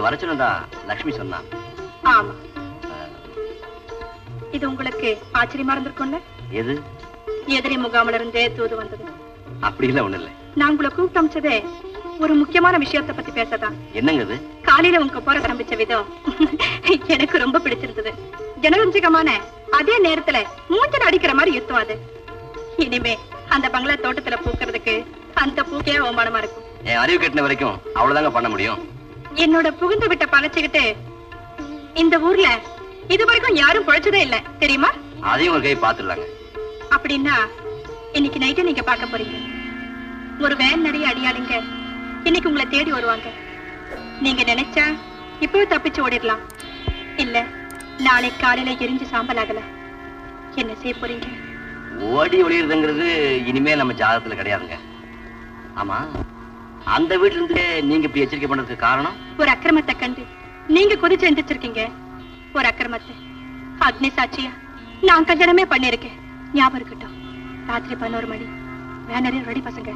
இங்க வர சொன்னதா லட்சுமி சொன்னா. ஆமா. இது உங்களுக்கு ஆச்சரியமா இருந்திருக்கும்ல? எது? எதிரி முகாமில இருந்தே தூது வந்தது. அப்படி இல்ல, ஒண்ணு இல்ல. நான் உங்களை கூப்பிட்டு அமைச்சதே ஒரு முக்கியமான விஷயத்தை பத்தி பேசதான். என்னங்க அது? காலையில உங்க போற ஆரம்பிச்ச விதம் எனக்கு ரொம்ப பிடிச்சிருந்தது. ஜனரஞ்சகமான அதே நேரத்துல மூஞ்சல் அடிக்கிற மாதிரி யுத்தம் அது. இனிமே அந்த பங்களா தோட்டத்துல பூக்கிறதுக்கு அந்த பூக்கே அவமானமா இருக்கும். என் அறிவு கட்டின வரைக்கும் அவ்வளவுதாங்க பண்ண முடியும். என்னோட புகுந்து விட்ட பழச்சுக்கிட்டு இந்த ஊர்ல இது வரைக்கும் யாரும் பொழைச்சதே இல்ல, தெரியுமா? அதையும் ஒரு கை பாத்துடலாங்க. அப்படின்னா இன்னைக்கு நைட்டு நீங்க பார்க்க போறீங்க. ஒரு வேன் நிறைய அடியாளுங்க இன்னைக்கு உங்களை தேடி வருவாங்க. நீங்க நினைச்சா இப்போ தப்பிச்சு ஓடிடலாம், இல்ல நாளை காலையில எரிஞ்சு சாம்பல் ஆகலாம். என்ன செய்ய போறீங்க? ஓடி ஒளியறதுங்கிறது இனிமே நம்ம ஜாதகத்துல கிடையாதுங்க. ஆமா, அந்த வீட்டுல இருந்து நீங்க இப்படி எச்சரிக்கை பண்றதுக்கு காரணம்? ஒரு அக்கிரமத்தை கண்டு நீங்க கொதிச்சு எந்திரிச்சிருக்கீங்க. ஒரு அக்கிரமத்தை அக்னி சாட்சியா நான் கல்யாணமே பண்ணிருக்கேன். ஞாபகம் இருக்கட்டும். ராத்திரி 11 மணி. வேனரே ரெடி பசங்க.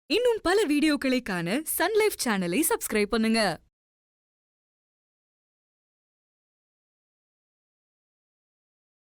இன்னும் பல வீடியோக்களை காண சன் லைஃப் சேனலை சப்ஸ்கிரைப் பண்ணுங்க.